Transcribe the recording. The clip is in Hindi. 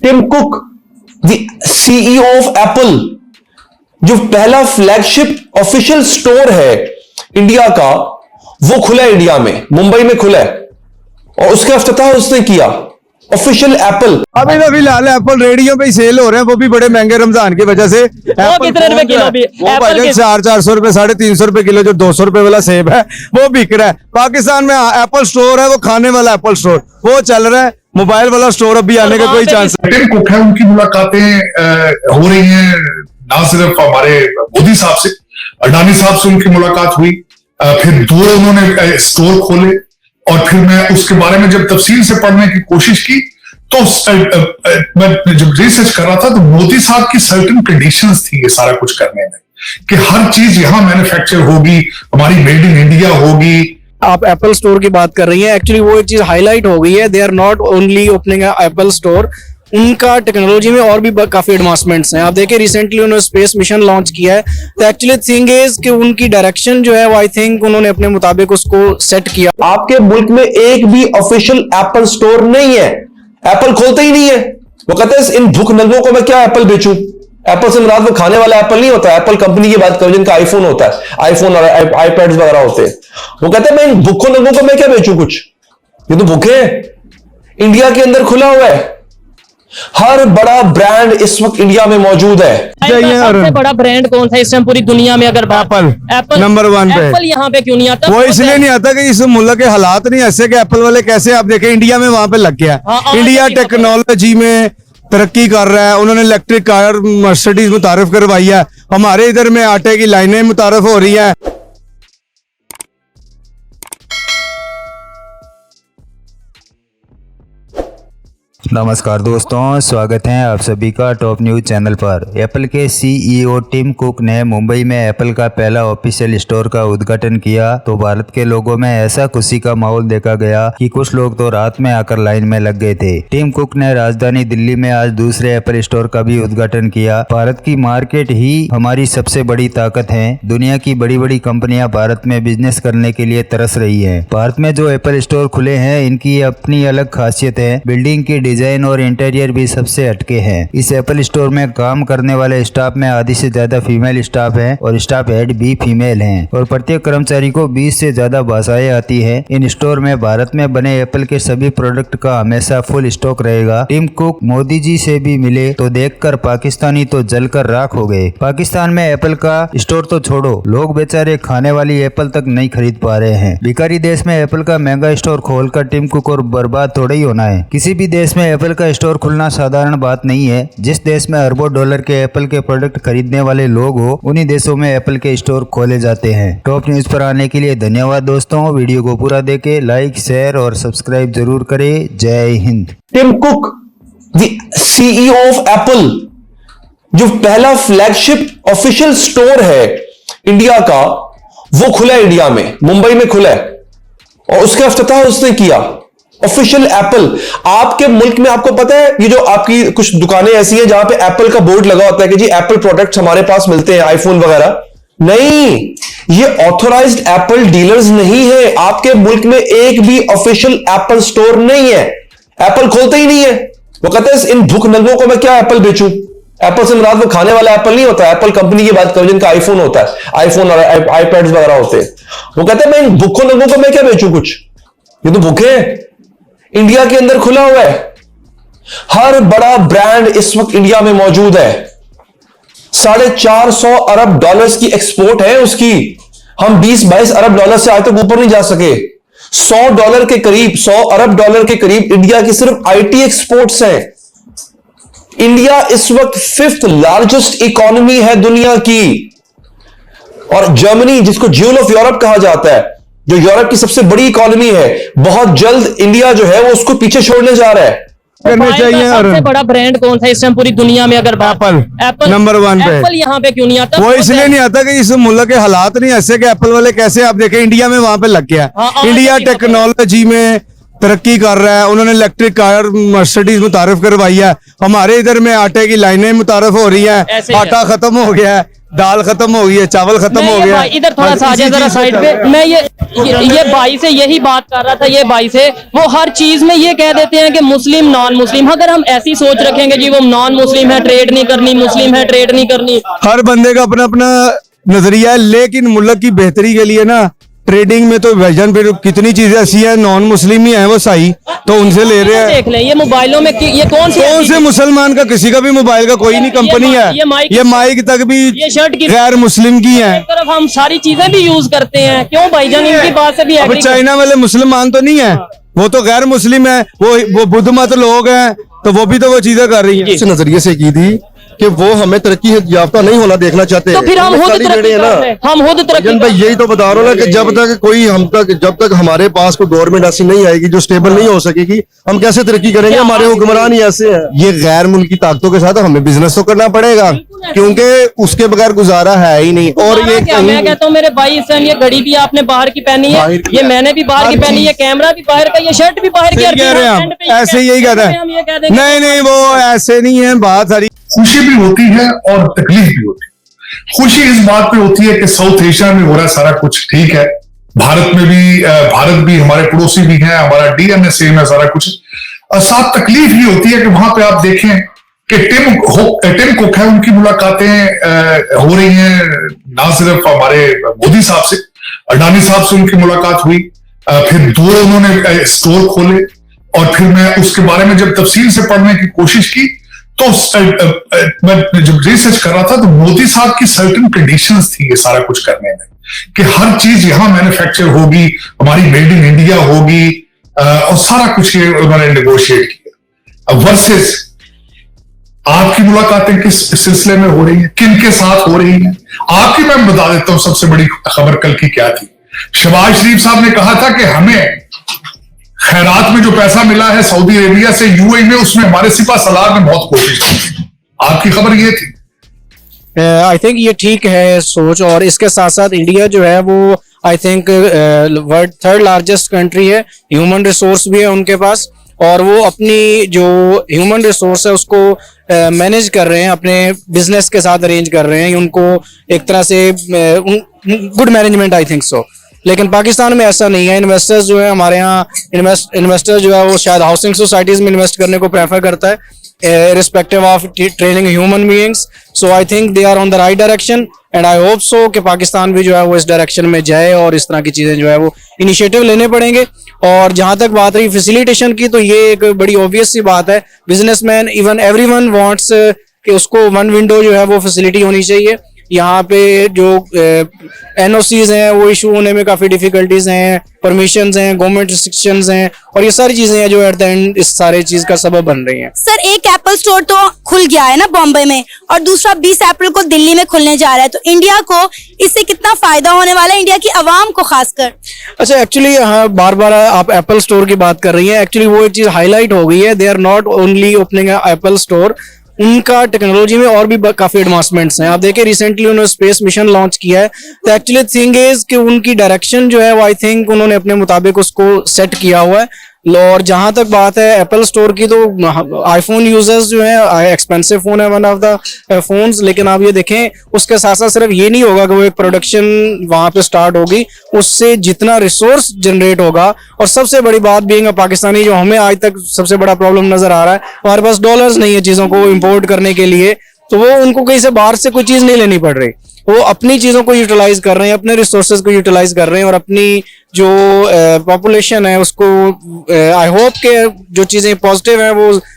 Tim Cook the CEO of Apple, जो पहला फ्लैगशिप ऑफिशियल स्टोर है इंडिया का, वो खुला है इंडिया में, मुंबई में खुला है, और उसका इफ्तिताह उसने किया। ऑफिशियल एप्पल अभी तो फिलहाल एप्पल रेडियो पे ही सेल हो रहे हैं, वो भी बड़े महंगे रमजान की वजह से। कितने रुपए किलो भी? वो 400 रुपए 350 रुपए किलो जो 200 रुपए वाला सेब है वो बिक रहा है। पाकिस्तान में एप्पल स्टोर है, वो खाने वाला एप्पल स्टोर वो चल रहा है, मोबाइल वाला स्टोर अभी आने का कोई चांस नहीं। टिम कुक है, उनकी मुलाकातें हो रही हैं, ना सिर्फ हमारे मोदी साहब से, अडानी साहब से उनकी मुलाकात हुई, फिर 2 उन्होंने स्टोर खोले, और फिर मैं उसके बारे में जब तफसील से पढ़ने की कोशिश की तो मैं जब रिसर्च कर रहा था तो मोदी साहब की सर्टेन कंडीशंस थी ये सारा कुछ करने में, कि हर चीज यहां मैन्युफैक्चर होगी, हमारी मेड इन इंडिया होगी। आप एप्पल स्टोर की बात कर रही हैं, एक्चुअली वो एक चीज हाईलाइट हो गई है। They are not only opening Apple store, उनका टेक्नोलॉजी में और भी काफी एडवांसमेंट्स हैं। आप देखिए रिसेंटली उन्होंने स्पेस मिशन लॉन्च किया है, तो एक्चुअली थिंग इज कि उनकी डायरेक्शन जो है वो आई थिंक उन्होंने अपने मुताबिक उसको सेट किया। आपके मुल्क में एक भी ऑफिशियल एप्पल स्टोर नहीं है, एप्पल खोलते ही नहीं है। वो कहते हैं इन भूख नंगों को मैं क्या एप्पल बेचूं। एप्पल से मुराद वो खाने वाला एप्पल नहीं होता, एप्पल कंपनी की बात करो जिनका आईफोन होता है, आईफोन और आईपैड्स वगैरह होते हैं। वो कहते हैं मैं इन भूखों नंगों को मैं क्या बेचूं कुछ, ये तो भूखे हैं। इंडिया के अंदर खुला हुआ है, हर बड़ा ब्रांड इस वक्त इंडिया में मौजूद है। सबसे बड़ा ब्रांड कौन सा इस टाइम पूरी दुनिया में? अगर एप्पल नंबर 1 पे। एप्पल यहाँ पे क्यों नहीं आता? वो इसलिए नहीं आता कि इस मुल्क के हालात नहीं ऐसे कि एप्पल वाले कैसे, आप देखें इंडिया में वहां पे लग गया। इंडिया टेक्नोलॉजी में तरक्की कर रहा है, उन्होंने इलेक्ट्रिक कार मर्सिडीज मुतारिफ करवाई है, हमारे इधर में आटे की लाइनें मुतारिफ हो रही हैं। नमस्कार दोस्तों, स्वागत है आप सभी का टॉप न्यूज चैनल पर। एप्पल के सीईओ टिम कुक ने मुंबई में एप्पल का पहला ऑफिशियल स्टोर का उद्घाटन किया तो भारत के लोगों में ऐसा खुशी का माहौल देखा गया कि कुछ लोग तो रात में आकर लाइन में लग गए थे। टिम कुक ने राजधानी दिल्ली में आज दूसरे एप्पल स्टोर का भी उद्घाटन किया। भारत की मार्केट ही हमारी सबसे बड़ी ताकत है। दुनिया की बड़ी बड़ी कंपनियां भारत में बिजनेस करने के लिए तरस रही है। भारत में जो एप्पल स्टोर खुले हैं इनकी अपनी अलग खासियत है। बिल्डिंग की डिजाइन और इंटीरियर भी सबसे हटके हैं। इस एप्पल स्टोर में काम करने वाले स्टाफ में आधी से ज्यादा फीमेल स्टाफ है और स्टाफ हेड भी फीमेल हैं और प्रत्येक कर्मचारी को 20 से ज्यादा भाषाएं आती है। इन स्टोर में भारत में बने एप्पल के सभी प्रोडक्ट का हमेशा फुल स्टॉक रहेगा। टिम कुक मोदी जी से भी मिले तो देखकर पाकिस्तानी तो जलकर राख हो गए। पाकिस्तान में एप्पल का स्टोर तो छोड़ो, लोग बेचारे खाने वाली एप्पल तक नहीं खरीद पा रहे हैं। भिखारी देश में एप्पल का महंगा स्टोर खोलकर टिम कुक और बर्बाद थोड़ा ही होना है। किसी भी देश में एप्पल का स्टोर खुलना साधारण बात नहीं है। जिस देश में अरबों डॉलर के एप्पल के प्रोडक्ट खरीदने वाले लोग हो, उन्हीं देशों में एप्पल के स्टोर खोले जाते हैं। टॉप न्यूज पर आने के लिए धन्यवाद दोस्तों। वीडियो को पूरा देखें, लाइक शेयर और सब्सक्राइब जरूर करें। जय Hind. Tim Cook the CEO of Apple, जो पहला फ्लैगशिप ऑफिशियल स्टोर है इंडिया का, वो खुला है इंडिया में, मुंबई में खुला है, और उसका इफ्तिताह उसने किया। Official Apple. आपके मुल्क में आपको पता है ये जो आपकी कुछ दुकानें ऐसी हैं जहां पे एप्पल का बोर्ड लगा होता है कि जी एप्पल प्रोडक्ट्स हमारे पास मिलते हैं, आईफोन वगैरह। नहीं, ये ऑथोराइज्ड एप्पल डीलर्स नहीं है। आपके मुल्क में एक भी ऑफिशियल एप्पल स्टोर नहीं है, एप्पल खोलते ही नहीं है। वो कहते हैं इन भूख नंगों को मैं क्या एप्पल बेचूं। एप्पल से मुराद वो खाने वाला एप्पल नहीं होता, एप्पल कंपनी की बात करो जिनका आईफोन होता है, आईफोन और आईपैड्स वगैरह होते हैं। वो कहते हैं मैं इन भूखों नंगों को मैं क्या बेचूं कुछ, ये तो भूखे हैं। इंडिया के अंदर खुला हुआ है, हर बड़ा ब्रांड इस वक्त इंडिया में मौजूद है। 450 अरब डॉलर्स की एक्सपोर्ट है उसकी। हम 20-22 अरब डॉलर से आज तक ऊपर नहीं जा सके। 100 डॉलर के करीब, 100 अरब डॉलर के करीब इंडिया की सिर्फ आईटी एक्सपोर्ट्स हैं। इंडिया इस वक्त 5th लार्जेस्ट इकोनॉमी है दुनिया की, और जर्मनी जिसको ज्यूल ऑफ यूरोप कहा जाता है, जो यूरोप की सबसे बड़ी इकोनॉमी है, बहुत जल्द इंडिया जो है वो उसको पीछे छोड़ने जा रहा है। करने चाहिए। सबसे बड़ा ब्रांड कौन सा इस टाइम पूरी दुनिया में? अगर एप्पल नंबर 1 पे। एप्पल यहाँ पे क्यों नहीं आता? वो इसलिए नहीं आता कि इस मुल्क के हालात नहीं ऐसे कि एप्पल वाले कैसे, आप देखें इंडिया में वहां पे लग गया। इंडिया टेक्नोलॉजी में तरक्की कर रहा है, उन्होंने इलेक्ट्रिक कार मर्सिडीज मुतारिफ करवाई है, हमारे इधर में आटे की लाइनें मुतारिफ हो रही हैं, आटा खत्म हो गया है, दाल खत्म हो गई है, चावल खत्म मैं हो ये गया। भाई इधर थोड़ा बस सा आ जाए इसी जरा चीज़ से साइड चल पे। रहा है। मैं ये भाई से यही बात कर रहा था, ये भाई से वो हर चीज में ये कह देते हैं कि मुस्लिम नॉन मुस्लिम। अगर हम ऐसी सोच रखेंगे जी वो नॉन मुस्लिम है ट्रेड नहीं करनी, मुस्लिम है ट्रेड नहीं करनी, हर बंदे का अपना अपना नजरिया है, लेकिन मुल्क की बेहतरी के लिए ना ट्रेडिंग में तो भाईजान फिर कितनी चीजें ऐसी है, नॉन मुस्लिम ही है वो सही, तो उनसे ले रहे हैं। देख लें ये मोबाइलों में ये कौन से मुसलमान का किसी का भी मोबाइल का कोई नहीं कंपनी है, ये माइक तक भी ये शर्ट की गैर मुस्लिम की है। एक तरफ हम सारी चीजें भी यूज करते हैं, क्यों भाईजान इनकी बात से भी अब agree चाइना वाले मुसलमान तो नहीं है, वो तो गैर मुस्लिम है, वो बुद्ध मत लोग हैं, तो वो भी तो वो चीजें कर रही है। इस नजरिए से की थी कि वो हमें तरक्की याफ्ता नहीं होना देखना चाहते। तो फिर हम खुद खाली तरक्की बेड़े हैं कर रहे हैं, हम खुद तरक्की जन भाई कर यही तो बता रहा हूँ ना कि जब तक हमारे पास कोई गवर्नमेंट ऐसी नहीं आएगी जो स्टेबल नहीं हो सकेगी, हम कैसे तरक्की करेंगे? हमारे हुक्मरान ही ऐसे हैं। ये गैर मुल्की ताकतों के साथ हमें बिजनेस तो करना पड़ेगा, क्योंकि उसके बगैर गुजारा है ही नहीं। और ये क्या मैं कहता हूँ मेरे भाई सन, ये घड़ी भी आपने बाहर की पहनी है, ये मैंने भी बाहर की पहनी है, कैमरा भी बाहर का, ये शर्ट भी बाहर की। सही कह रहे हैं एंड पे हम, ऐसे यही कहते हम ये कह हैं। देंगे नहीं वो ऐसे नहीं है, बात सारी खुशी भी होती है और तकलीफ भी होती है। खुशी इस बात पे होती है कि साउथ एशिया में हो रहा सारा कुछ ठीक है, भारत भी हमारे पड़ोसी भी हैं, हमारा डीएनए सेम है, सारा कुछ। और साथ तकलीफ ये होती है कि वहां पे आप देखें कि टिम कुक है, उनकी मुलाकातें हो रही हैं, ना सिर्फ हमारे मोदी साहब से, अडानी साहब से उनकी मुलाकात हुई, फिर 2 उन्होंने स्टोर खोले, और फिर मैं उसके बारे में जब तफसील से पढ़ने की कोशिश की तो मैं जब रिसर्च कर रहा था तो मोदी साहब की सर्टेन कंडीशंस थी ये सारा कुछ करने में, कि हर चीज यहां मैन्युफैक्चर होगी, हमारी मेड इन इंडिया होगी, और सारा कुछ ये उन्होंने नेगोशिएट किया। वर्सेस आपकी मुलाकातें किस सिलसिले में हो रही है, किन के साथ हो रही है? आपकी मैं बता देता हूं सबसे बड़ी खबर कल की क्या थी। शहबाज शरीफ साहब ने कहा था कि हमें खैरात में जो पैसा मिला है सऊदी अरेबिया से यूएई में, उसमें हमारे सिपा सलार ने बहुत कोशिश की। आपकी खबर ये थी। आई थिंक ये ठीक है सोच, और इसके साथ साथ इंडिया जो है वो I think world 3rd largest country है, ह्यूमन रिसोर्स भी है उनके पास, और वो अपनी जो ह्यूमन रिसोर्स है उसको मैनेज कर रहे हैं, अपने बिजनेस के साथ अरेंज कर रहे हैं उनको एक तरह से good management I think so. लेकिन पाकिस्तान में ऐसा नहीं है। इन्वेस्टर्स जो है हमारे यहाँ इन्वेस्टर जो है वो शायद हाउसिंग सोसाइटीज में इन्वेस्ट करने को प्रेफर करता है, irrespective of training human beings. So I think they are on the right direction and I hope so कि पाकिस्तान भी जो है वो इस डायरेक्शन में जाए और इस तरह की चीजें जो है वो इनिशिएटिव लेने पड़ेंगे। और जहां तक बात रही फैसिलिटेशन की, तो ये एक बड़ी ऑब्वियस सी बात है, बिजनेसमैन इवन एवरीवन वांट्स कि उसको 1 विंडो जो है वो फैसिलिटी होनी चाहिए। यहाँ पे जो एनओसीज हैं वो इशू होने में काफी डिफिकल्टीज हैं, परमिशंस हैं, गवर्नमेंट रिस्ट्रिक्शंस हैं, और ये सारी चीजें हैं जो एट द एंड इस सारे चीज का सबब बन रही हैं। सर एक एप्पल स्टोर तो खुल गया है ना बॉम्बे में, और दूसरा 20 अप्रैल को दिल्ली में खुलने जा रहा है, तो इंडिया को इससे कितना फायदा होने वाला है, इंडिया की आवाम को खासकर? अच्छा, एक्चुअली हाँ, बार बार आप एप्पल स्टोर की बात कर रही हैं, एक्चुअली वो एक चीज हाईलाइट हो गई है। They are not only opening Apple store, उनका टेक्नोलॉजी में और भी काफी एडवांसमेंट्स हैं। आप देखिए रिसेंटली उन्होंने स्पेस मिशन लॉन्च किया है, तो एक्चुअली थिंग इज कि उनकी डायरेक्शन जो है वो आई थिंक उन्होंने अपने मुताबिक उसको सेट किया हुआ है। और जहां तक बात है एप्पल स्टोर की, तो आईफोन यूजर्स जो है, एक्सपेंसिव फोन है वन ऑफ द फोन्स, लेकिन आप ये देखें उसके साथ साथ सिर्फ ये नहीं होगा कि वो एक प्रोडक्शन वहां पे स्टार्ट होगी, उससे जितना रिसोर्स जनरेट होगा, और सबसे बड़ी बात बीइंग पाकिस्तानी जो हमें आज तक सबसे बड़ा प्रॉब्लम नजर आ रहा है, हमारे पास डॉलर्स नहीं है चीजों को इम्पोर्ट करने के लिए, तो वो उनको कहीं से बाहर से कोई चीज नहीं लेनी पड़ रही, वो अपनी चीजों को यूटिलाइज कर रहे हैं, अपने रिसोर्सेज को यूटिलाइज कर रहे हैं, और अपनी जो पॉपुलेशन है उसको आई होप के जो चीजें पॉजिटिव हैं वो